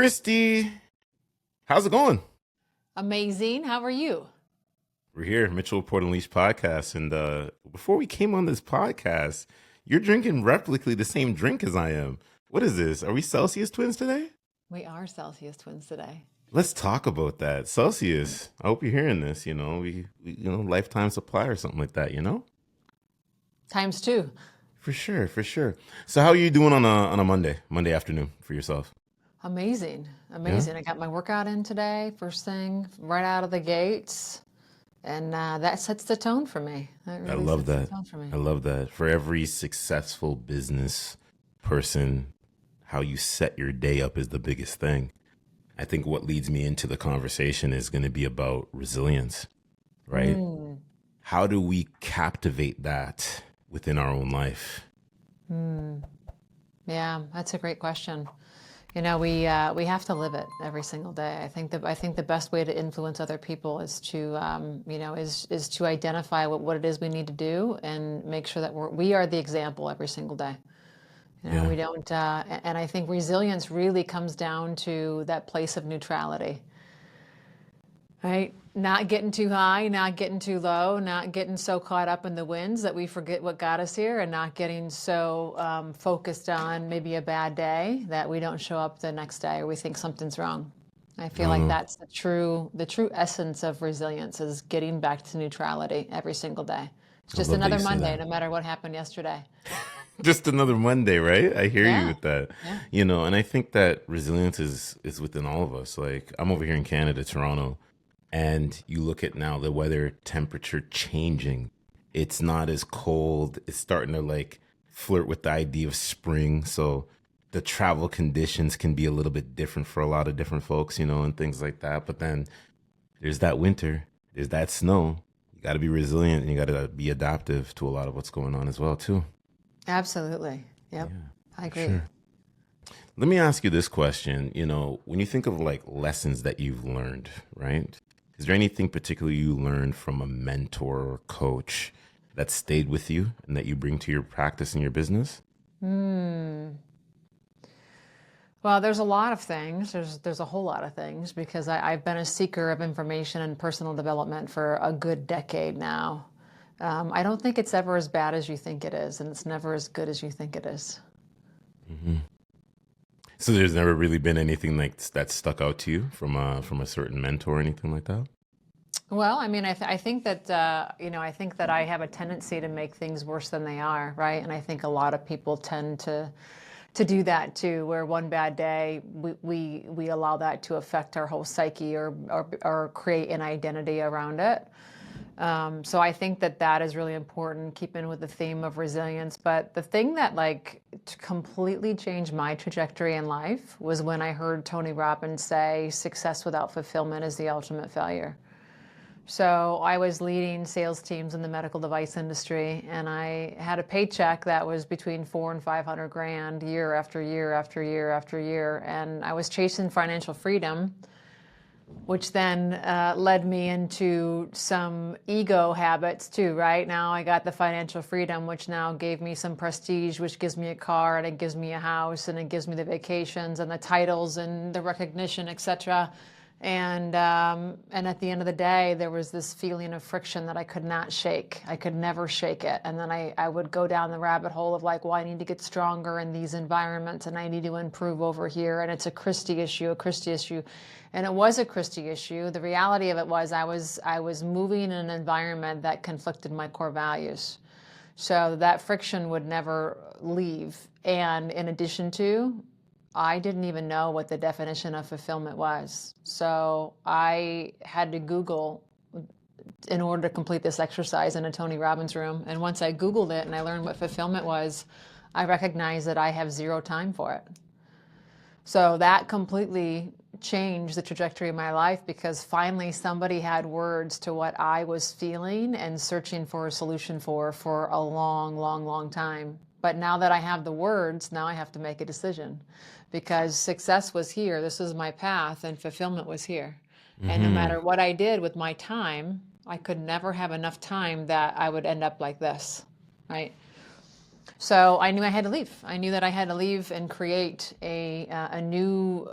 Kristy, how's it going? Amazing. How are you? We're here, Mitchell Port Unleashed podcast, and before we came on this podcast, you're drinking replically the same drink as I am. What is this? Are we Celsius twins today? We are Celsius twins today. Let's talk about that. Celsius. I hope you're hearing this. We lifetime supply or something like that. Times two. For sure, for sure. So, how are you doing on a Monday afternoon for yourself? Amazing. Yeah, Amazing. I got my workout in today, first thing, right out of the gates. And that sets the tone for me. That I really love sets the that. tone for me. I love that. For every successful business person, how you set your day up is the biggest thing. I think what leads me into the conversation is going to be about resilience, right? Mm, How do we captivate that within our own life? mm. Yeah, that's a great question. We have to live it every single day. I think the best way to influence other people is to is to identify what it is we need to do and make sure that we are the example every single day. Yeah, We don't, and I think resilience really comes down to that place of neutrality, right? Not getting too high, not getting too low, not getting so caught up in the winds that we forget what got us here, and not getting so focused on maybe a bad day that we don't show up the next day or we think something's wrong. I feel like no, that's the true essence of resilience is getting back to neutrality every single day. It's I just love that you another say Monday, that. no matter what happened yesterday. Just another Monday, right? I hear you Yeah, with that. yeah. And I think that resilience is within all of us. Like I'm over here in Canada, Toronto, and you look at now the weather temperature changing. It's not as cold. It's starting to like flirt with the idea of spring. So the travel conditions can be a little bit different for a lot of different folks, and things like that. But then there's that winter, there's that snow. You got to be resilient and you got to be adaptive to a lot of what's going on as well, too. Absolutely. Yep. Yeah, I for agree. sure. Let me ask you this question. When you think of like lessons that you've learned, right? Is there anything particularly you learned from a mentor or coach that stayed with you and that you bring to your practice in your business? Hmm. Well, there's a lot of things. There's a whole lot of things because I've been a seeker of information and personal development for a good decade now. I don't think it's ever as bad as you think it is, and it's never as good as you think it is. Hmm. So there's never really been anything like that stuck out to you from a certain mentor or anything like that? Well, I mean, I think that I think that I have a tendency to make things worse than they are, right? And I think a lot of people tend to do that too, where one bad day we allow that to affect our whole psyche or create an identity around it. So I think that that is really important, keeping with the theme of resilience. But the thing that completely changed my trajectory in life was when I heard Tony Robbins say, "Success without fulfillment is the ultimate failure." So I was leading sales teams in the medical device industry, and I had a paycheck that was between 400 and 500 grand year after year after year after year, and I was chasing financial freedom, which then led me into some ego habits too, right? Now I got the financial freedom, which now gave me some prestige, which gives me a car and it gives me a house and it gives me the vacations and the titles and the recognition, etc. And at the end of the day, there was this feeling of friction that I could not shake. I could never shake it. And then I would go down the rabbit hole of like, well, I need to get stronger in these environments and I need to improve over here. And it's a Kristy issue, a Kristy issue. And it was a Kristy issue. The reality of it was I was moving in an environment that conflicted my core values. So that friction would never leave. And in addition to, I didn't even know what the definition of fulfillment was. So I had to Google in order to complete this exercise in a Tony Robbins room. And once I Googled it and I learned what fulfillment was, I recognized that I have zero time for it. So that completely changed the trajectory of my life because finally somebody had words to what I was feeling and searching for a solution for a long, long, long time. But now that I have the words, now I have to make a decision because success was here. This is my path and fulfillment was here. And no Hmm. matter what I did with my time, I could never have enough time that I would end up like this, right? So I knew I had to leave. I knew that I had to leave and create a new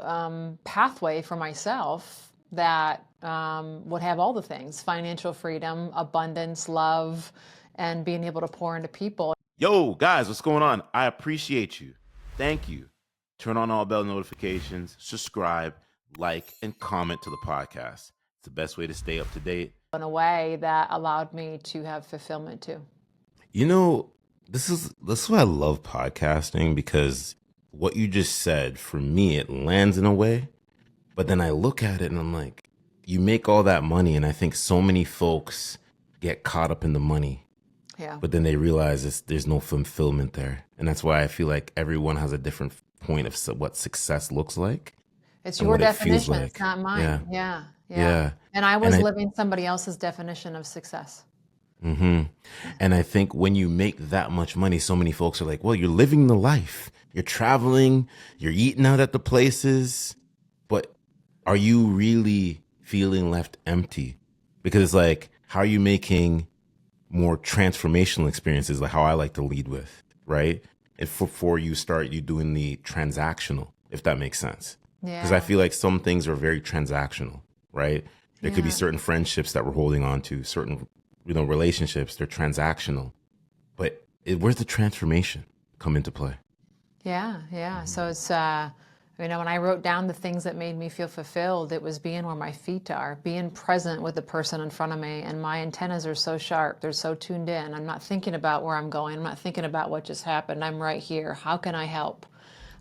pathway for myself that would have all the things: financial freedom, abundance, love, and being able to pour into people. Yo, guys, what's going on? I appreciate you. Thank you. Turn on all bell notifications, subscribe, like, and comment to the podcast. It's the best way to stay up to date. In a way that allowed me to have fulfillment too. You know, this is why I love podcasting, because what you just said, for me, it lands in a way, but then I look at it and I'm like, you make all that money, and I think so many folks get caught up in the money. Yeah. But then they realize there's no fulfillment there. And that's why I feel like everyone has a different point of what success looks like. It's and your what it feels definition. like. It's not mine. Yeah. Yeah. And I was living somebody else's definition of success. And I think when you make that much money, so many folks are like, well, you're living the life. You're traveling, you're eating out at the places, but are you really feeling left empty? Because it's like, how are you making more transformational experiences, like how I like to lead with, right? And before you start you doing the transactional, if that makes sense. Because I feel like some things are very transactional, right? There could be certain friendships that we're holding on to, certain, relationships, they're transactional. But where's the transformation come into play? Yeah. So it's, when I wrote down the things that made me feel fulfilled, it was being where my feet are, being present with the person in front of me. And my antennas are so sharp. They're so tuned in. I'm not thinking about where I'm going. I'm not thinking about what just happened. I'm right here. How can I help?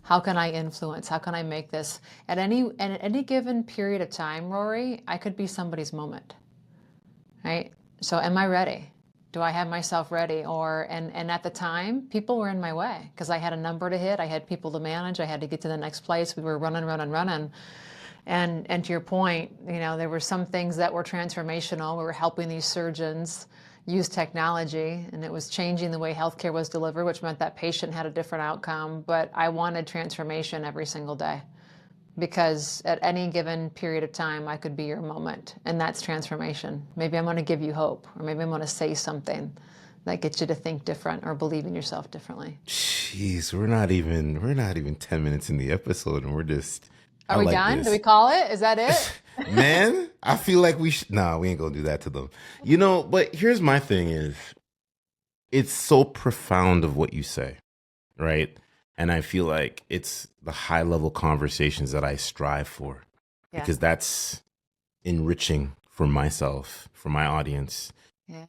How can I influence? How can I make this? At any given period of time, Rory, I could be somebody's moment, right? So am I ready? Do I have myself ready? And at the time, people were in my way because I had a number to hit. I had people to manage. I had to get to the next place. We were running. And to your point, there were some things that were transformational. We were helping these surgeons use technology, and it was changing the way healthcare was delivered, which meant that patient had a different outcome. But I wanted transformation every single day, because at any given period of time, I could be your moment, and that's transformation. Maybe I'm going to give you hope, or maybe I'm going to say something that gets you to think different or believe in yourself differently. Jeez, we're not even 10 minutes in the episode, and we're just. Are we done? Do we call it? Is that it? Man, I feel like we should. Nah, we ain't gonna do that to them. But here's my thing: is it's so profound of what you say, right? And I feel like it's the high level conversations that I strive for, because that's enriching for myself, for my audience. Yeah.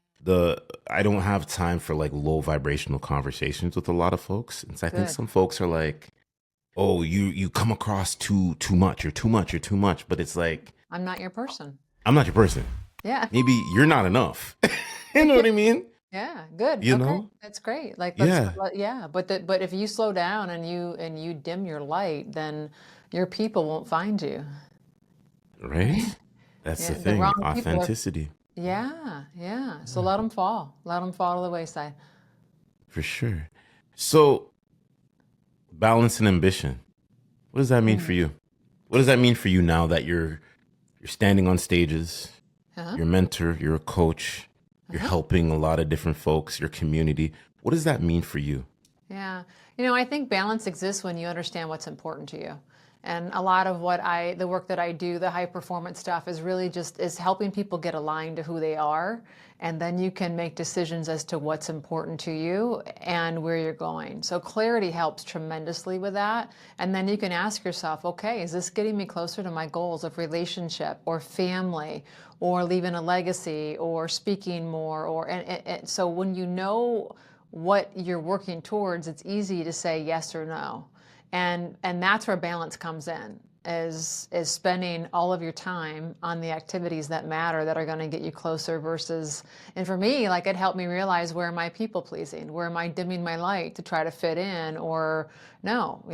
I don't have time for like low vibrational conversations with a lot of folks. And so I think some folks are like, oh, you come across too much, you're too much. But it's like, I'm not your person. I'm not your person. Yeah. Maybe you're not enough. You know what I mean? Yeah, good. You know? That's great. But if you slow down and you dim your light, then your people won't find you. Right? That's the thing. Authenticity. Yeah. So let them fall. Let them fall to the wayside. For sure. So, balance and ambition. What does that mean for you? What does that mean for you now that you're standing on stages? You're a mentor, you're a coach, you're helping a lot of different folks, your community. What does that mean for you? Yeah. I think balance exists when you understand what's important to you. And a lot of the work that I do, the high performance stuff, is really is helping people get aligned to who they are. And then you can make decisions as to what's important to you and where you're going. So clarity helps tremendously with that. And then you can ask yourself, okay, is this getting me closer to my goals of relationship or family or leaving a legacy or speaking more? And so when you know what you're working towards, it's easy to say yes or no. And that's where balance comes in, is spending all of your time on the activities that matter, that are going to get you closer versus, and for me, like, it helped me realize, where am I people pleasing? Where am I dimming my light to try to fit in? Or no,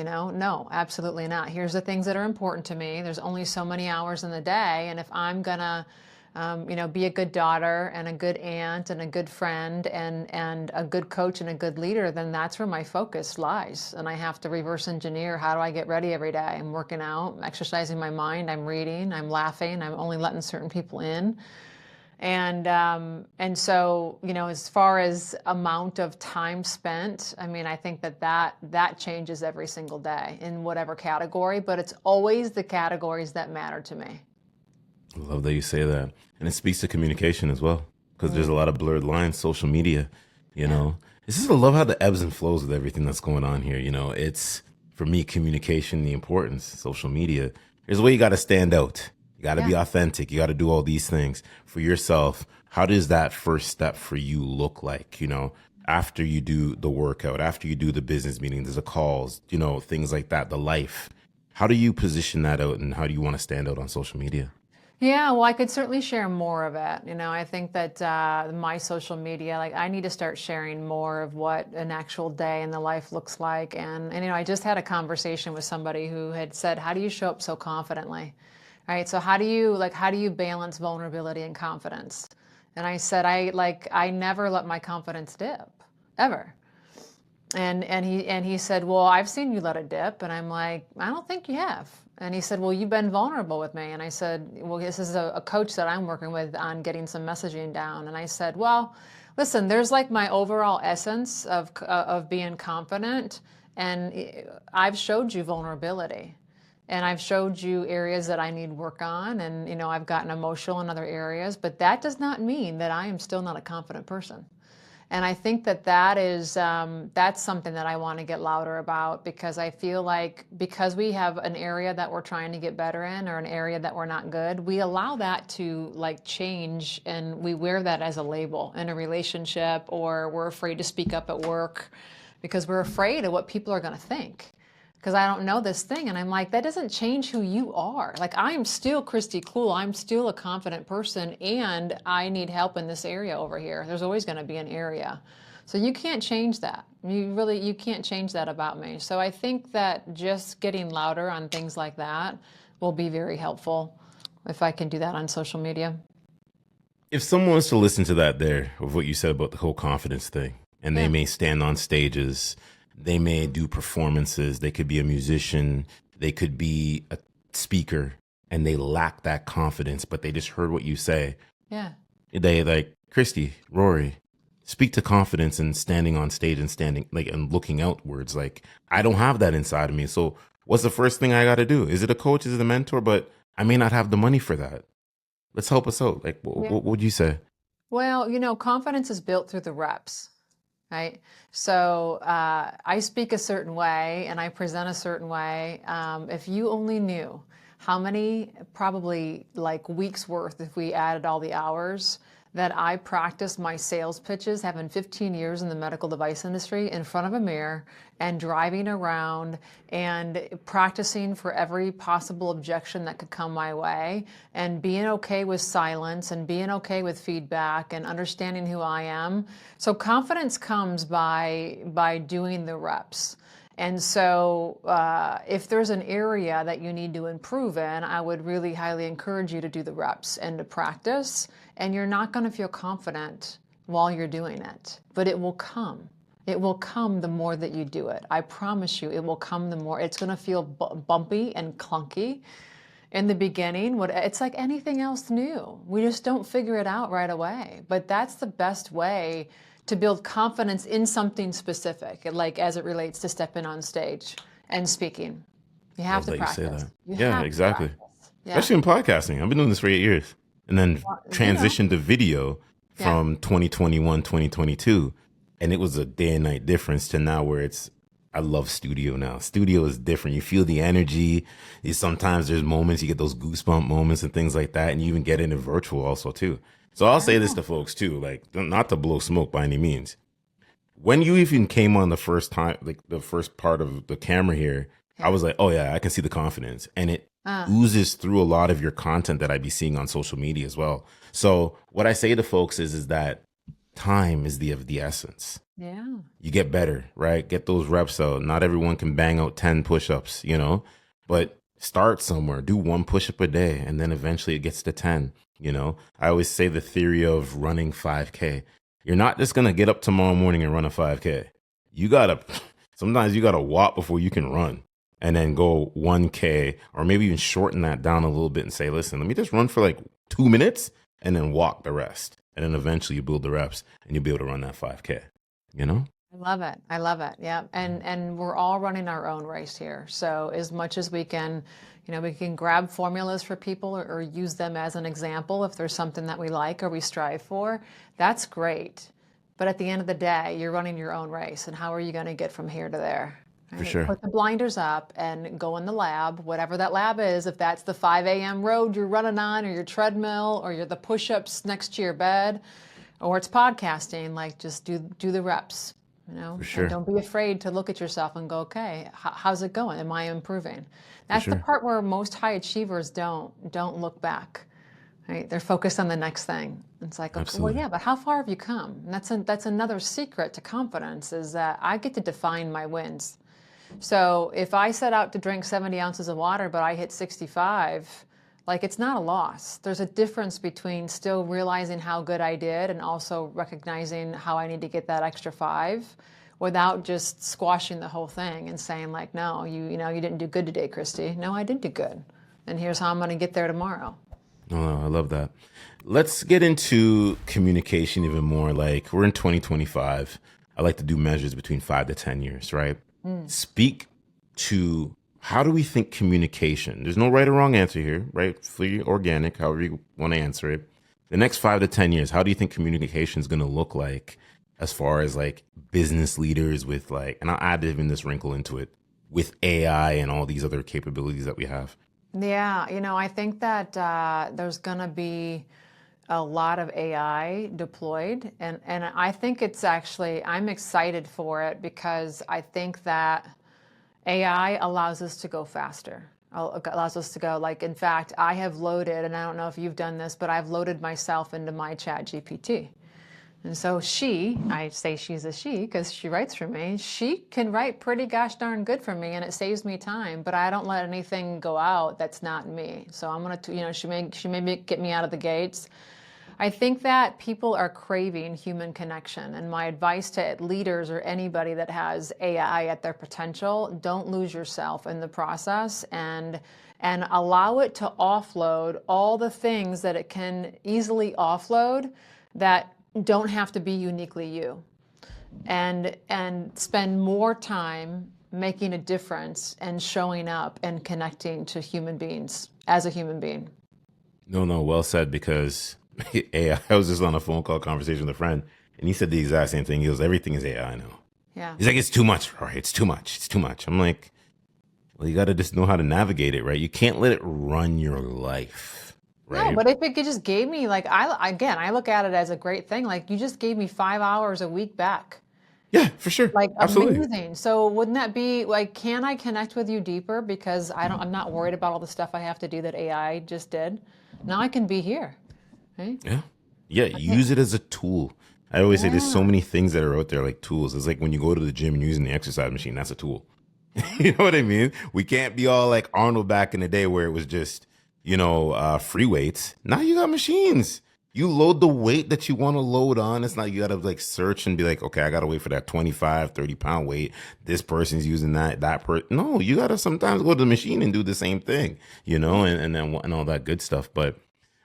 absolutely not. Here's the things that are important to me. There's only so many hours in the day. And if I'm going to be a good daughter and a good aunt and a good friend and a good coach and a good leader, then that's where my focus lies. And I have to reverse engineer, how do I get ready every day? I'm working out, I'm exercising my mind, I'm reading, I'm laughing, I'm only letting certain people in. And so, as far as amount of time spent, I mean, I think that changes every single day in whatever category, but it's always the categories that matter to me. I love that you say that. And it speaks to communication as well, because there's a lot of blurred lines, social media, you know. It's just, I love how the ebbs and flows with everything that's going on here. It's, for me, communication, the importance, social media. Here's the way you got to stand out. You got to be authentic. You got to do all these things for yourself. How does that first step for you look like, after you do the workout, after you do the business meetings, the calls, things like that, the life? How do you position that out, and how do you want to stand out on social media? Yeah, well, I could certainly share more of it. I think that my social media, like, I need to start sharing more of what an actual day in the life looks like. And I just had a conversation with somebody who had said, "How do you show up so confidently?" Right? So how do you balance vulnerability and confidence? And I said, I never let my confidence dip, ever. And he said, "Well, I've seen you let it dip." And I'm like, "I don't think you have." And he said, "Well, you've been vulnerable with me." And I said, "Well, this is a coach that I'm working with on getting some messaging down." And I said, "Well, listen, there's like my overall essence of being confident, and I've showed you vulnerability, and I've showed you areas that I need work on, and I've gotten emotional in other areas, but that does not mean that I am still not a confident person." And I think that's something that I want to get louder about, because I feel like, because we have an area that we're trying to get better in, or an area that we're not good, we allow that to like change, and we wear that as a label in a relationship, or we're afraid to speak up at work because we're afraid of what people are going to think. Because I don't know this thing. And I'm like, that doesn't change who you are. Like, I am still Kristy Cool. I'm still a confident person, and I need help in this area over here. There's always going to be an area. So you can't change that. You can't change that about me. So I think that just getting louder on things like that will be very helpful if I can do that on social media. If someone wants to listen to that there, of what you said about the whole confidence thing, and they may stand on stages, they may do performances, they could be a musician, they could be a speaker, and they lack that confidence, but they just heard what you say. Yeah. They like, Kristy, Rory, speak to confidence and standing on stage and standing like and looking outwards. Like, I don't have that inside of me. So what's the first thing I got to do? Is it a coach? Is it a mentor? But I may not have the money for that. Let's help us out. Like, what would you say? Well, confidence is built through the reps. Right. So I speak a certain way and I present a certain way. If you only knew how many, probably like weeks worth, if we added all the hours that I practiced my sales pitches, having 15 years in the medical device industry, in front of a mirror and driving around and practicing for every possible objection that could come my way, and being okay with silence and being okay with feedback and understanding who I am. So confidence comes by doing the reps. And so if there's an area that you need to improve in, I would really highly encourage you to do the reps and to practice. And you're not going to feel confident while you're doing it, but it will come. It will come the more that you do it. I promise you, it will come the more. It's going to feel bumpy and clunky in the beginning. It's like anything else new. We just don't figure it out right away. But that's the best way to build confidence in something specific, like as it relates to stepping on stage and speaking. You have to practice. You say that. Yeah, exactly. Yeah. Especially in podcasting. I've been doing this for 8 years. And then transitioned to video from 2021, 2022. And it was a day and night difference to now where I love studio now. Studio is different. You feel the energy. Sometimes there's moments, you get those goosebump moments and things like that. And you even get into virtual also too. So I'll say this to folks too, like, not to blow smoke by any means. When you even came on the first time, like the first part of the camera here, I was like, oh yeah, I can see the confidence. And it oozes through a lot of your content that I'd be seeing on social media as well. So what I say to folks is that time is of the essence. Yeah. You get better, right? Get those reps out. Not everyone can bang out 10 push-ups, but start somewhere. Do 1 push-up a day, and then eventually it gets to 10. I always say the theory of running 5K. You're not just going to get up tomorrow morning and run a 5K. Sometimes you got to walk before you can run, and then go 1K, or maybe even shorten that down a little bit and say, listen, let me just run for like 2 minutes and then walk the rest. And then eventually you build the reps and you'll be able to run that 5K, you know? I love it. I love it. Yeah. And we're all running our own race here. So as much as we can, we can grab formulas for people or use them as an example if there's something that we like or we strive for. That's great. But at the end of the day, you're running your own race. And how are you going to get from here to there? For Right? sure. Put the blinders up and go in the lab, whatever that lab is, if that's the 5 a.m. road you're running on, or your treadmill, or you're the push-ups next to your bed, or it's podcasting, like just do the reps, For sure. and don't be afraid to look at yourself and go, okay, how's it going? Am I improving? That's the sure. part where most high achievers don't look back. Right? They're focused on the next thing. It's like, okay, well, Absolutely. yeah, but how far have you come? And that's another secret to confidence is that I get to define my wins. So if I set out to drink 70 ounces of water, but I hit 65, like it's not a loss. There's a difference between still realizing how good I did and also recognizing how I need to get that extra 5 without just squashing the whole thing and saying like, no, you didn't do good today, Kristy. No, I did do good. And here's how I'm going to get there tomorrow. Oh, I love that. Let's get into communication even more. Like we're in 2025. I like to do measures between 5 to 10 years, right? Speak to how do we think communication? There's no right or wrong answer here, right? Free, organic, however you want to answer it. The next 5 to 10 years, how do you think communication is going to look like as far as like business leaders with like, and I'll add even this wrinkle into it with AI and all these other capabilities that we have? Yeah, I think that there's going to be a lot of AI deployed. And I think it's actually, I'm excited for it because I think that AI allows us to go faster. Allows us to go, like, in fact, I have loaded, and I don't know if you've done this, but I've loaded myself into my chat GPT. And so I say she's a she because she writes for me. She can write pretty gosh darn good for me and it saves me time, but I don't let anything go out that's not me. So I'm going to, she may get me out of the gates. I think that people are craving human connection. And my advice to leaders or anybody that has AI at their potential, don't lose yourself in the process and allow it to offload all the things that it can easily offload that don't have to be uniquely you. And spend more time making a difference and showing up and connecting to human beings as a human being. No, well said, because AI, I was just on a phone call conversation with a friend and he said the exact same thing. He goes, everything is AI now. Yeah. He's like, it's too much, Rory. It's too much. It's too much. I'm like, well, you got to just know how to navigate it, right? You can't let it run your life, right? No, but if it just gave me, like, I look at it as a great thing. Like, you just gave me 5 hours a week back. Yeah, for sure. Like, Absolutely. amazing. So wouldn't that be like, can I connect with you deeper? Because I'm not worried about all the stuff I have to do that AI just did. Now I can be here. Right? Yeah. Yeah. Use it as a tool. I always say there's so Yeah. many things that are out there like tools. It's like when you go to the gym and you're using the exercise machine, that's a tool. You know what I mean? We can't be all like Arnold back in the day where it was just, free weights. Now you got machines. You load the weight that you want to load on. It's not you got to like search and be like, okay, I got to wait for that 25, 30-pound weight. This person's using that person. No, you got to sometimes go to the machine and do the same thing, and all that good stuff. But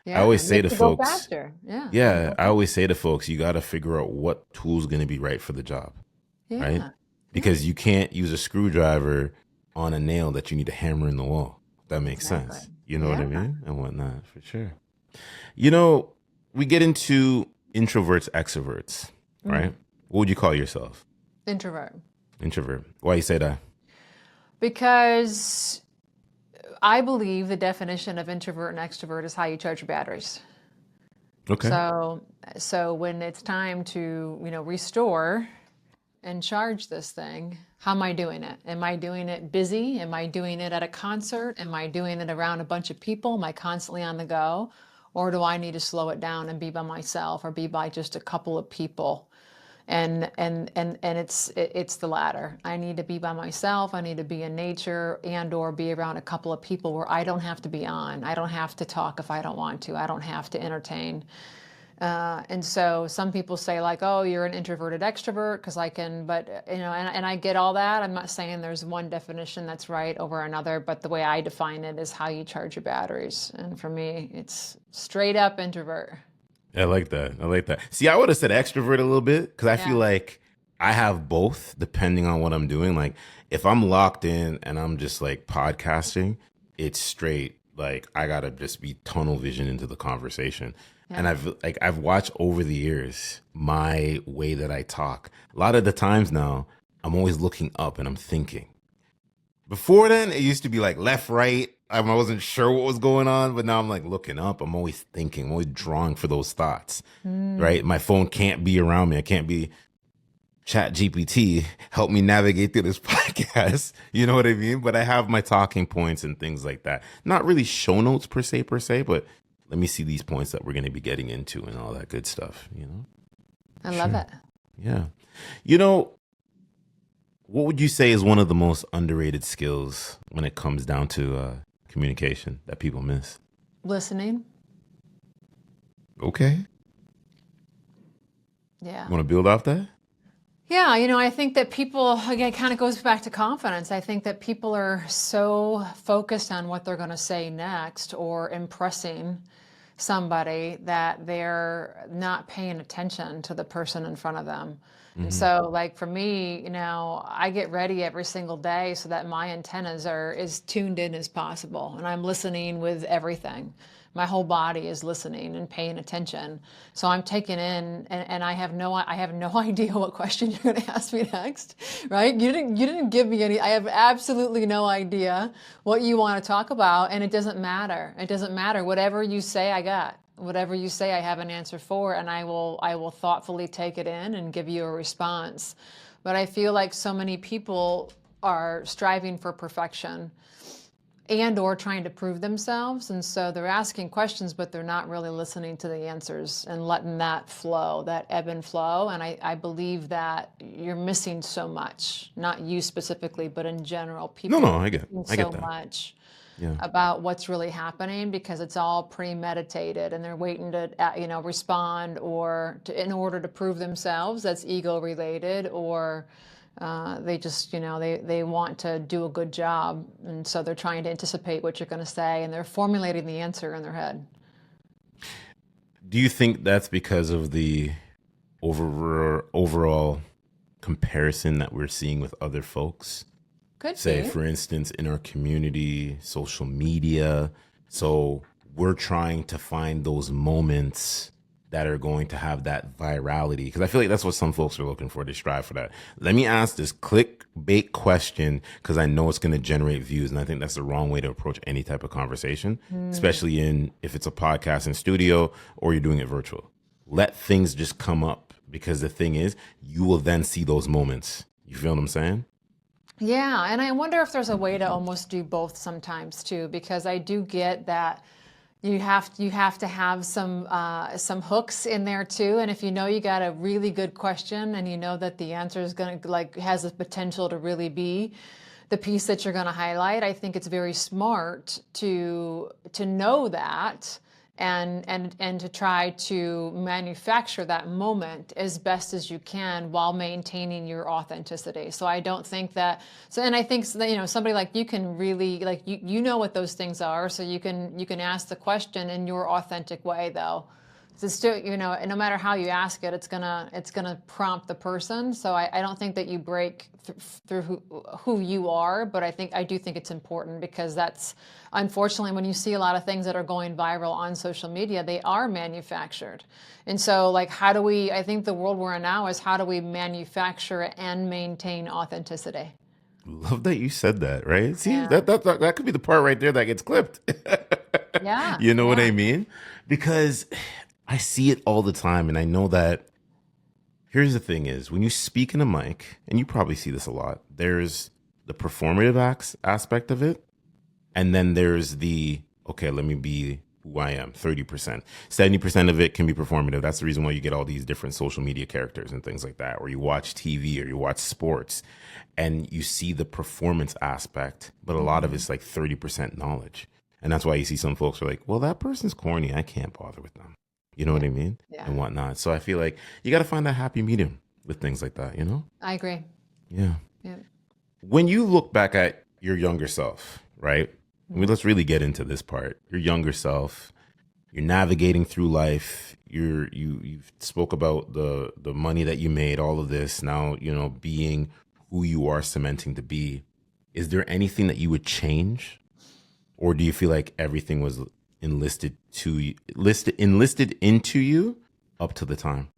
I Yeah. always You say have to to go folks, faster. Yeah. yeah, I always say to folks, you got to figure out what tool's going to be right for the job, right? Yeah. Because you can't use a screwdriver on a nail that you need to hammer in the wall. That makes Exactly. sense. You know what I Yeah. mean? And whatnot, for sure. We get into introverts, extroverts, right? What would you call yourself? Introvert. Introvert. Why you say that? Because I believe the definition of introvert and extrovert is how you charge your batteries. Okay. So when it's time to, restore and charge this thing, how am I doing it? Am I doing it busy? Am I doing it at a concert? Am I doing it around a bunch of people? Am I constantly on the go? Or do I need to slow it down and be by myself or be by just a couple of people? And it's the latter. I need to be by myself. I need to be in nature and or be around a couple of people where I don't have to be on. I don't have to talk if I don't want to. I don't have to entertain. And so some people say like, oh, you're an introverted extrovert because I can, but and I get all that. I'm not saying there's one definition that's right over another, but the way I define it is how you charge your batteries. And for me, it's straight up introvert. I like that. I like that. See, I would have said extrovert a little bit because I feel Yeah. like I have both depending on what I'm doing. Like if I'm locked in and I'm just like podcasting, it's straight like I gotta just be tunnel vision into the conversation. And Yeah. I've watched over the years my way that I talk. A lot of the times now, I'm always looking up and I'm thinking. Before then, it used to be like left, right. I wasn't sure what was going on, but now I'm like looking up. I'm always thinking, I'm always drawing for those thoughts, right? My phone can't be around me. I can't be chat GPT, help me navigate through this podcast. You know what I mean? But I have my talking points and things like that. Not really show notes per se, but let me see these points that we're going to be getting into and all that good stuff, you know? I love it. Yeah. You know, what would you say is one of the most underrated skills when it comes down to communication that people miss? Listening. Okay. Yeah. Want to build off that? Yeah, I think that people, again, it kind of goes back to confidence. I think that people are so focused on what they're going to say next or impressing somebody that they're not paying attention to the person in front of them. And so like for me, I get ready every single day so that my antennas are as tuned in as possible and I'm listening with everything. My whole body is listening and paying attention. So I'm taking in and I have no idea what question you're going to ask me next, right? You didn't give me any. I have absolutely no idea what you want to talk about and it doesn't matter. It doesn't matter. Whatever you say, I got. Whatever you say, I have an answer for, and I will thoughtfully take it in and give you a response. But I feel like so many people are striving for perfection and or trying to prove themselves, and so they're asking questions, but they're not really listening to the answers and letting that flow, that ebb and flow. And I believe that you're missing so much, not you specifically, but in general, people No, are I get missing so that. much Yeah. about what's really happening because it's all premeditated and they're waiting to respond in order to prove themselves. That's ego related, or they just they want to do a good job, and so they're trying to anticipate what you're going to say and they're formulating the answer in their head. Do you think that's because of the overall comparison that we're seeing with other folks? Could Say, be. for instance, in our community, social media. So we're trying to find those moments that are going to have that virality. Because I feel like that's what some folks are looking for. They strive for that. Let me ask this clickbait question because I know it's going to generate views. And I think that's the wrong way to approach any type of conversation, especially if it's a podcast in studio or you're doing it virtual. Let things just come up because the thing is, you will then see those moments. You feel what I'm saying? Yeah, and I wonder if there's a way to almost do both sometimes too, because I do get that you have to have some hooks in there too. And if you got a really good question and you know that the answer is going to has the potential to really be the piece that you're going to highlight, I think it's very smart to know that and to try to manufacture that moment as best as you can while maintaining your authenticity. So I don't think that and I think that, somebody like you can really you know what those things are, so you can ask the question in your authentic way though. So still, no matter how you ask it, it's gonna prompt the person. So I don't think that you break through who you are, but I do think it's important because that's unfortunately when you see a lot of things that are going viral on social media, they are manufactured. And so I think the world we're in now is how do we manufacture and maintain authenticity? Love that you said that, right? See, Yeah. that could be the part right there that gets clipped. Yeah. You know what Yeah. I mean? Because I see it all the time, and I know that here's the thing is when you speak in a mic, and you probably see this a lot, there's the performative aspect of it, and then there's the, okay, let me be who I am, 30%. 70% of it can be performative. That's the reason why you get all these different social media characters and things like that, or you watch TV or you watch sports and you see the performance aspect, but a lot of it's like 30% knowledge. And that's why you see some folks are like, well, that person's corny. I can't bother with them. You know what I mean? Yeah. And whatnot. So I feel like you got to find that happy medium with things like that, you know? I agree. Yeah. Yeah. When you look back at your younger self, right? I mean, let's really get into this part. Your younger self, you're navigating through life. You spoke about the money that you made, all of this. Now, you know, being who you are cementing to be. Is there anything that you would change? Or do you feel like everything was enlisted into you up to the time?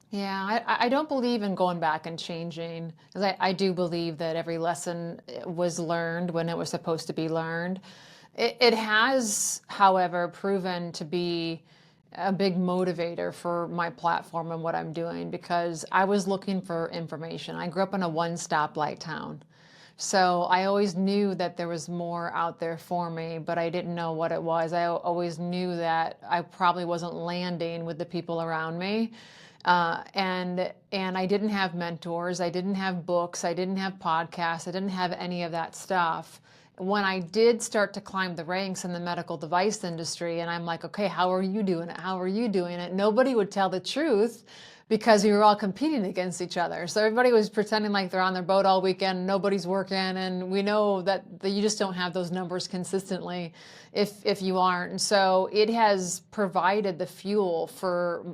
Yeah, I don't believe in going back and changing, because I do believe that every lesson was learned when it was supposed to be learned. It has, however, proven to be a big motivator for my platform and what I'm doing, because I was looking for information. I grew up in a one-stoplight town. So I always knew that there was more out there for me, but I didn't know what it was. I always knew that I probably wasn't landing with the people around me. And I didn't have mentors, I didn't have books, I didn't have podcasts, I didn't have any of that stuff. When I did start to climb the ranks in the medical device industry, and I'm like, okay, how are you doing it? How are you doing it? Nobody would tell the truth, because we were all competing against each other. So everybody was pretending like they're on their boat all weekend, nobody's working, and we know that you just don't have those numbers consistently if you aren't. And so it has provided the fuel for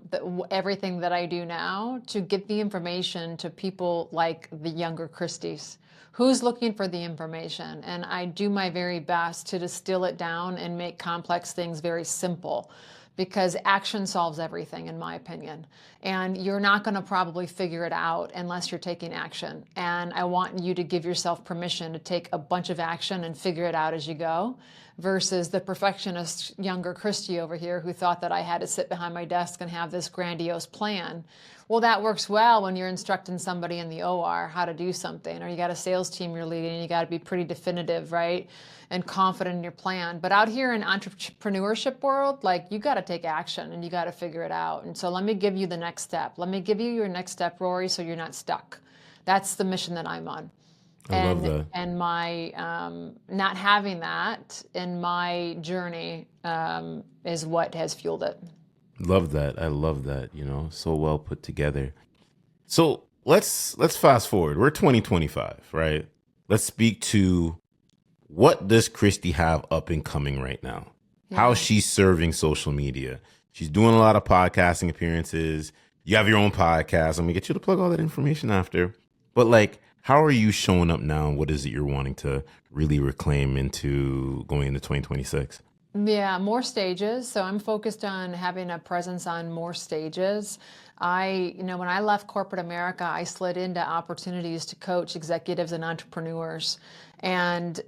everything that I do now, to get the information to people like the younger Kristys. Who's looking for the information? And I do my very best to distill it down and make complex things very simple, because action solves everything, in my opinion. And you're not going to probably figure it out unless you're taking action. And I want you to give yourself permission to take a bunch of action and figure it out as you go, versus the perfectionist younger Kristy over here who thought that I had to sit behind my desk and have this grandiose plan. Well, that works well when you're instructing somebody in the OR how to do something, or you got a sales team you're leading and you got to be pretty definitive, right? And confident in your plan. But out here in entrepreneurship world, like, you got to take action and you got to figure it out. And so let me give you the next step. Let me give you your next step, Rory, so you're not stuck. That's the mission that I'm on. I love that. And my not having that in my journey is what has fueled it. Love that. I love that. You know, so well put together. So let's fast forward. We're 2025, right? Let's speak to, what does Kristy have up and coming right now? Yeah. How she's serving social media. She's doing a lot of podcasting appearances. You have your own podcast. I'm gonna get you to plug all that information after. But like, how are you showing up now? What is it you're wanting to really reclaim into going into 2026? Yeah, more stages. So I'm focused on having a presence on more stages. When I left corporate America, I slid into opportunities to coach executives and entrepreneurs, and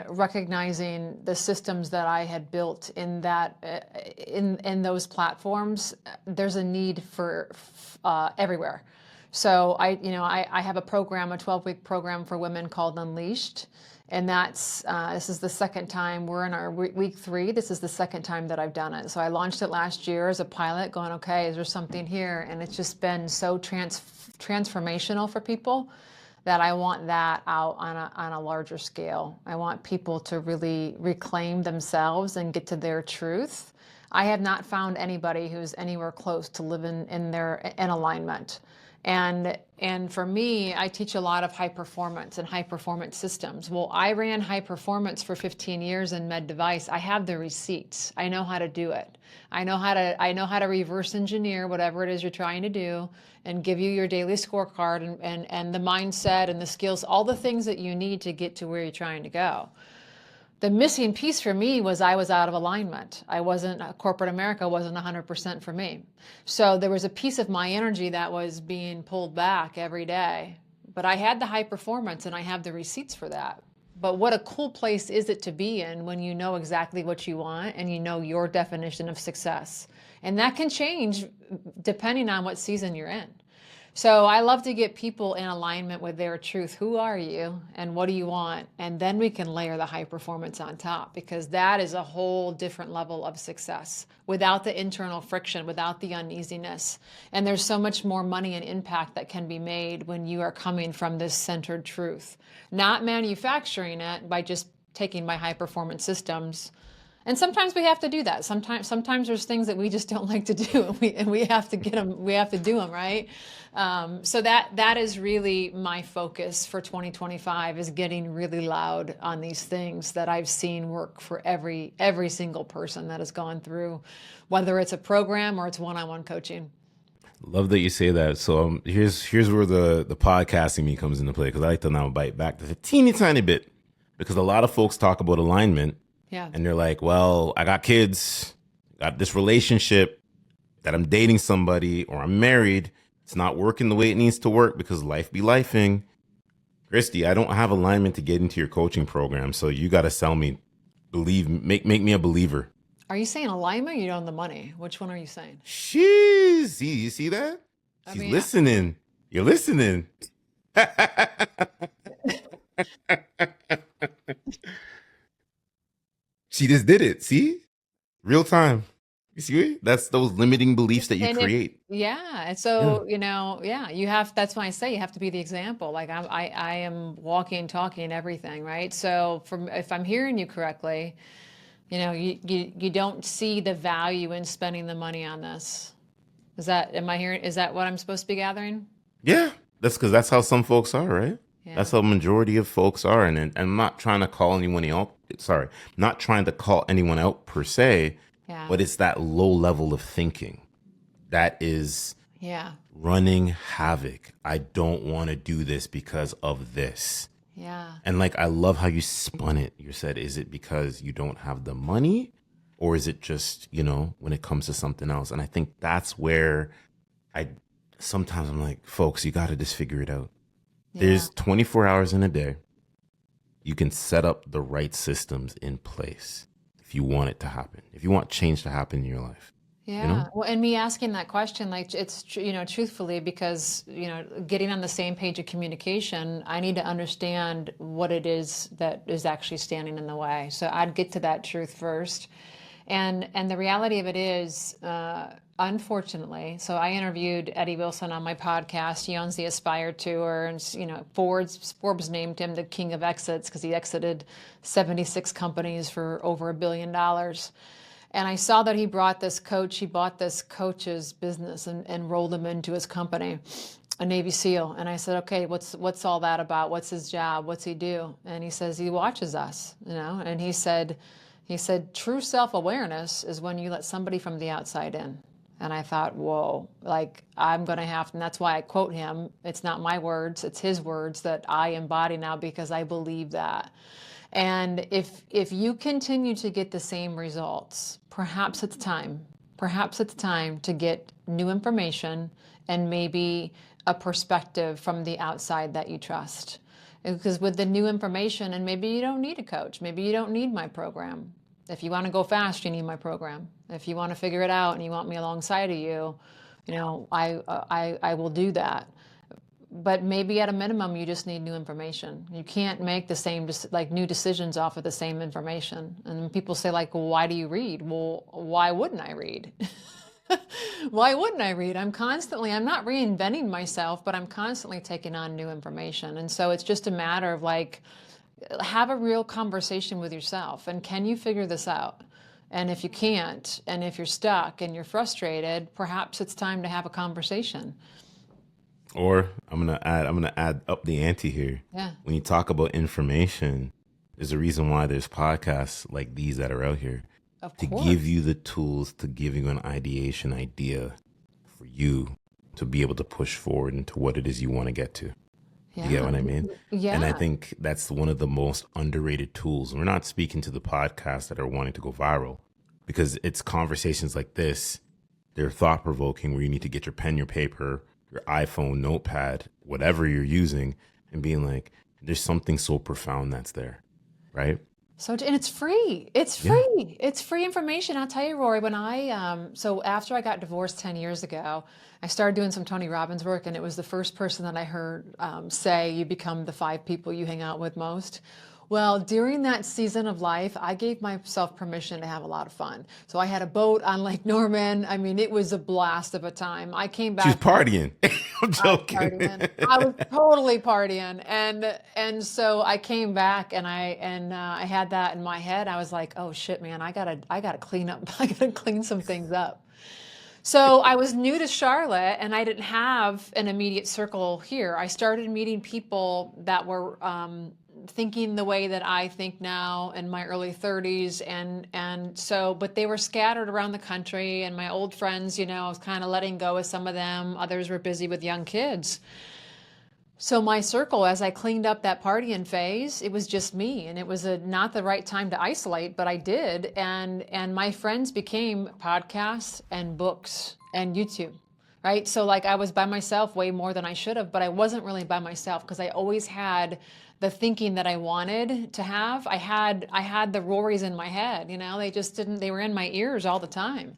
recognizing the systems that I had built in that in those platforms. There's a need for everywhere. So I have a program, a 12-week program for women called Unleashed. And this is the second time. We're in our week 3. This is the second time that I've done it. So I launched it last year as a pilot, going, okay, is there something here? And it's just been so transformational for people that I want that out on a larger scale. I want people to really reclaim themselves and get to their truth. I have not found anybody who's anywhere close to living in alignment. And for me, I teach a lot of high performance and high performance systems. Well, I ran high performance for 15 years in med device. I have the receipts. I know how to do it. I know how to reverse engineer whatever it is you're trying to do, and give you your daily scorecard and the mindset and the skills, all the things that you need to get to where you're trying to go. The missing piece for me was I was out of alignment. Corporate America wasn't 100% for me. So there was a piece of my energy that was being pulled back every day. But I had the high performance and I have the receipts for that. But what a cool place is it to be in when you know exactly what you want and you know your definition of success. And that can change depending on what season you're in. So I love to get people in alignment with their truth. Who are you and what do you want? And then we can layer the high performance on top, because that is a whole different level of success without the internal friction, without the uneasiness. And there's so much more money and impact that can be made when you are coming from this centered truth, not manufacturing it by just taking my high performance systems And sometimes we have to do that. Sometimes there's things that we just don't like to do, and we have to get them. We have to do them, right? So that is really my focus for 2025, is getting really loud on these things that I've seen work for every single person that has gone through, whether it's a program or it's one-on-one coaching. Love that you say that. So here's where the podcasting me comes into play, because I like to now bite back to a teeny tiny bit, because a lot of folks talk about alignment. Yeah. And they're like, well, I got kids, got this relationship that I'm dating somebody, or I'm married. It's not working the way it needs to work because life be lifing. Kristy, I don't have alignment to get into your coaching program. So you got to sell me, make me a believer. Are you saying alignment or you on the money? Which one are you saying? Sheesh. See, you see that? She's listening. You're listening. She just did it. See? Real time. You see it? That's those limiting beliefs that you create. And so, you have, that's why I say you have to be the example. Like I am walking, talking, everything, right? So if I'm hearing you correctly, you don't see the value in spending the money on this. Is that what I'm supposed to be gathering? Yeah. That's because that's how some folks are, right? Yeah. That's how the majority of folks are. And I'm not trying to call anyone out. Sorry, not trying to call anyone out per se, but it's that low level of thinking that is running havoc. I don't want to do this because of this. Yeah. And like, I love how you spun it. You said, is it because you don't have the money, or is it just, when it comes to something else? And I think that's where sometimes I'm like, folks, you got to just figure it out. Yeah. There's 24 hours in a day. You can set up the right systems in place if you want it to happen, if you want change to happen in your life. Yeah. Well, and me asking that question, like, it's, truthfully, because, getting on the same page of communication, I need to understand what it is that is actually standing in the way. So I'd get to that truth first. And the reality of it is, unfortunately, so I interviewed Eddie Wilson on my podcast. He owns the Aspire Tour, and Forbes named him the king of exits because he exited 76 companies for over $1 billion. And I saw that he bought this coach's business and rolled him into his company, a Navy SEAL. And I said, okay, what's all that about? What's his job? What's he do? And he says he watches us, and he said, true self-awareness is when you let somebody from the outside in. And I thought, whoa, like I'm going to have to, and that's why I quote him. It's not my words, it's his words that I embody now because I believe that. And if you continue to get the same results, perhaps it's time to get new information and maybe a perspective from the outside that you trust. Because with the new information, and maybe you don't need a coach, maybe you don't need my program. If you want to go fast, you need my program. If you want to figure it out and you want me alongside of you, I will do that. But maybe at a minimum, you just need new information. You can't make the same, new decisions off of the same information. And people say, like, well, why do you read? Well, why wouldn't I read? Why wouldn't I read? I'm not reinventing myself, but I'm constantly taking on new information. And so it's just a matter of have a real conversation with yourself. And can you figure this out? And if you can't, and if you're stuck and you're frustrated, perhaps it's time to have a conversation. Or I'm gonna add up the ante here. Yeah. When you talk about information, there's a reason why there's podcasts like these that are out here. To give you the tools, to give you an ideation idea for you to be able to push forward into what it is you want to get to. Yeah. You get what I mean? Yeah. And I think that's one of the most underrated tools. We're not speaking to the podcasts that are wanting to go viral, because it's conversations like this. They're thought provoking, where you need to get your pen, your paper, your iPhone, notepad, whatever you're using, and being like, there's something so profound that's there, right? And it's free. It's free. Yeah. It's free information. I'll tell you, Rory, when so after I got divorced 10 years ago, I started doing some Tony Robbins work, and it was the first person that I heard say, you become the 5 people you hang out with most. Well, during that season of life, I gave myself permission to have a lot of fun. So I had a boat on Lake Norman. I mean, it was a blast of a time. I came She was back from partying. I'm I was joking. partying. I was totally partying, and so I came back and I had that in my head. I was like, oh shit, man, I gotta clean up. I gotta clean some things up. So I was new to Charlotte and I didn't have an immediate circle here. I started meeting people that were thinking the way that I think now in my early 30s. And so, but they were scattered around the country. And my old friends, I was kind of letting go of some of them. Others were busy with young kids. So my circle, as I cleaned up that partying phase, it was just me, and it was not the right time to isolate, but I did, and my friends became podcasts and books and YouTube, right? So like I was by myself way more than I should have, but I wasn't really by myself because I always had the thinking that I wanted to have. I had the Rorys in my head, they just didn't. They were in my ears all the time,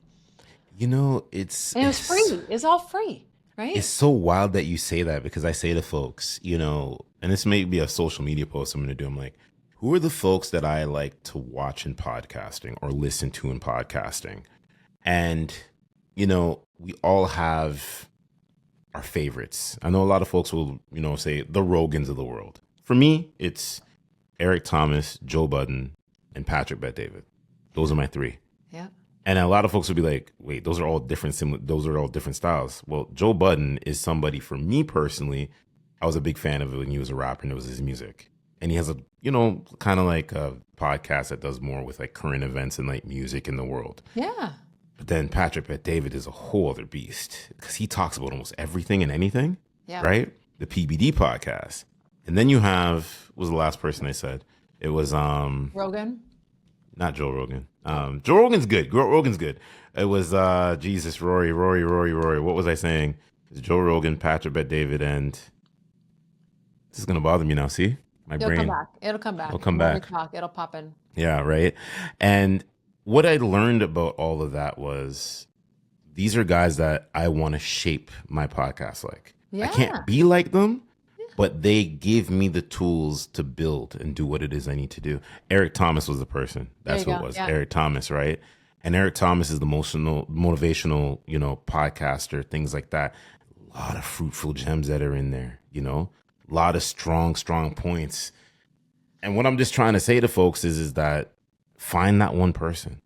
It's and it was free. It's all free, it's right? so wild that you say that because I say to folks, and this may be a social media post I'm going to do. I'm like, who are the folks that I like to watch in podcasting or listen to in podcasting? And, we all have our favorites. I know a lot of folks will, say the Rogans of the world. For me, it's Eric Thomas, Joe Budden, and Patrick Bet David. Those are my three. Yeah. And a lot of folks would be like, wait, those are all different those are all different styles. Well, Joe Budden is somebody, for me personally, I was a big fan of it when he was a rapper and it was his music. And he has a, kind of like a podcast that does more with like current events and like music in the world. Yeah. But then Patrick Bet David is a whole other beast because he talks about almost everything and anything, Yeah. right? The PBD podcast. And then you have, what was the last person I said? It was Rogan. not Joe Rogan. Joe Rogan's good. Joe Rogan's good. It was Jesus, Rory. What was I saying? It's Joe Rogan, Patrick Bet David, and this is gonna bother me now. See, my It'll come brain. back. It'll come back. It'll come The more we back. talk, it'll pop in. Yeah, right. And what I learned about all of that was these are guys that I want to shape my podcast like. I Yeah. can't be like them, but they give me the tools to build and do what it is I need to do. Eric Thomas was the person. That's There who you it go. was. Yeah. Eric Thomas, right? And Eric Thomas is the motivational, podcaster, things like that. A lot of fruitful gems that are in there, A lot of strong points. And what I'm just trying to say to folks is that find that one person,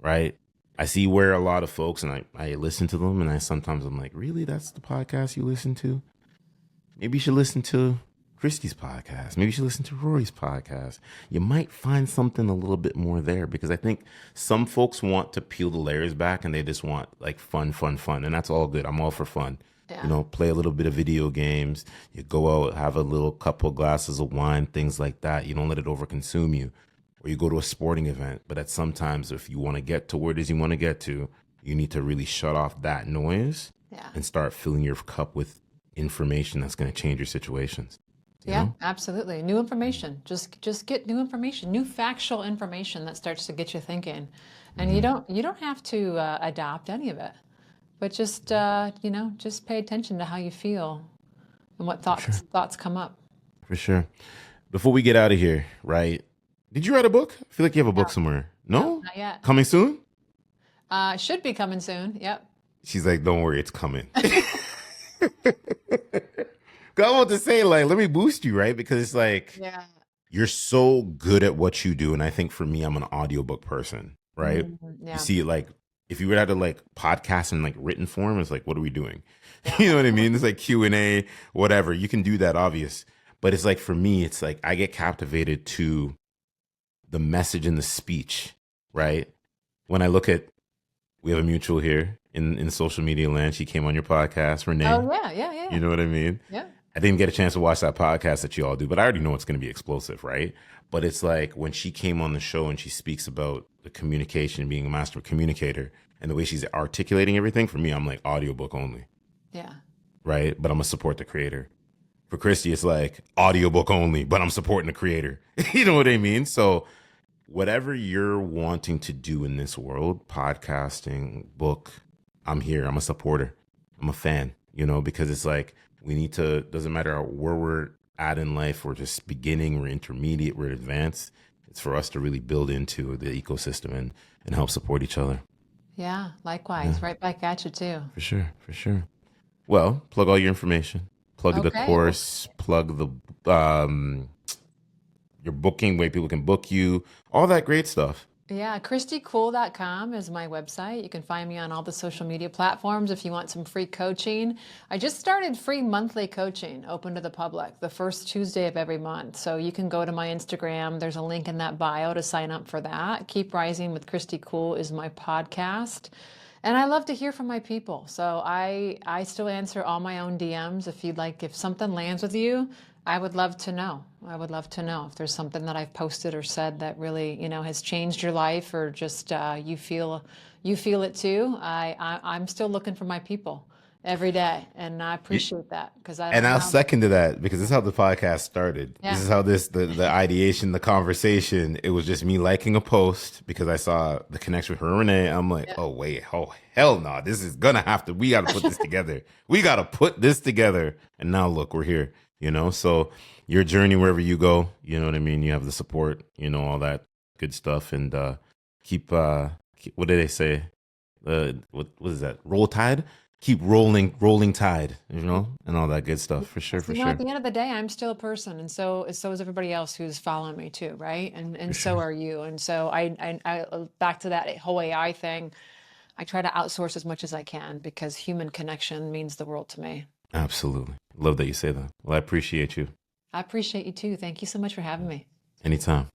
right? I see where a lot of folks, and I listen to them, and I'm like, really, that's the podcast you listen to? Maybe you should listen to Kristy's podcast. Maybe you should listen to Rory's podcast. You might find something a little bit more there because I think some folks want to peel the layers back and they just want like fun. And that's all good. I'm all for fun. Yeah. Play a little bit of video games. You go out, have a little couple glasses of wine, things like that. You don't let it overconsume you. Or you go to a sporting event. But at sometimes if you want to get to where it is you want to get to, you need to really shut off that noise Yeah. and start filling your cup with information that's going to change your situations. Yeah, absolutely. New information. Just get new information, new factual information that starts to get you thinking. And you don't have to adopt any of it. But just just pay attention to how you feel and what thoughts come up. For sure. Before we get out of here, right? Did you write a book? I feel like you have a book No, somewhere. no, No? not yet. Coming soon? Should be coming soon. Yep. She's like, don't worry, it's coming. 'Cause I want to say, like, let me boost you, right? Because it's like, Yeah. you're so good at what you do. And I think for me, I'm an audiobook person, right? Yeah. You see, like, if you were to like podcast in like written form, it's like, what are we doing? You know what I mean? It's like Q&A, whatever. You can do that, obvious. But it's like, for me, it's like, I get captivated to the message and the speech, right? When I look at, we have a mutual here in social media land. She came on your podcast, Renee. Oh yeah. You know what I mean? Yeah. I didn't get a chance to watch that podcast that you all do, but I already know it's going to be explosive, right? But it's like when she came on the show and she speaks about the communication, being a master communicator, and the way she's articulating everything, for me, I'm like audiobook only, Yeah. right? But I'm going to support the creator. For Kristy, it's like audiobook only, but I'm supporting the creator. You know what I mean? So whatever you're wanting to do in this world, podcasting, book, I'm here. I'm a supporter. I'm a fan, because it's like, we need to, doesn't matter where we're at in life. We're just beginning, we're intermediate, we're advanced. It's for us to really build into the ecosystem and help support each other. Yeah, Yeah, likewise. Right back at you too. for sure, for sure. Well, plug all your information, plug the Okay. Well, course, plug the your booking, way people can book you, all that great stuff. yeah, KristyCool.com is my website. You can find me on all the social media platforms if you want some free coaching. I just started free monthly coaching open to the public the first Tuesday of every month. So you can go to my Instagram. There's a link in that bio to sign up for that. Keep Rising with Kristy Cool is my podcast. And I love to hear from my people. So I still answer all my own DMs. If you'd like, if something lands with you, I would love to know. I would love to know if there's something that I've posted or said that really, has changed your life, or just you feel it too. I'm still looking for my people every day, and I You, appreciate that because I and don't I'll know. second to that because this is how the podcast started. This Yeah, is how the ideation, the conversation. It was just me liking a post because I saw the connection with her and Renee. I'm like, yeah, oh wait, oh hell no, this is gonna have to. We got to put this together. We got to put this together. And now look, we're here. So your journey wherever you go, you know what I mean. You have the support, all that good stuff, and what do they say? What is that? Roll Tide. Keep rolling tide, and all that good stuff. For sure, yes. for At sure, the end of the day, I'm still a person, and so is everybody else who's following me too, right? And for and so sure. are you. And so I back to that whole AI thing. I try to outsource as much as I can because human connection means the world to me. Absolutely. Love that you say that. Well, I appreciate you. I appreciate you too. Thank you so much for having me. Anytime.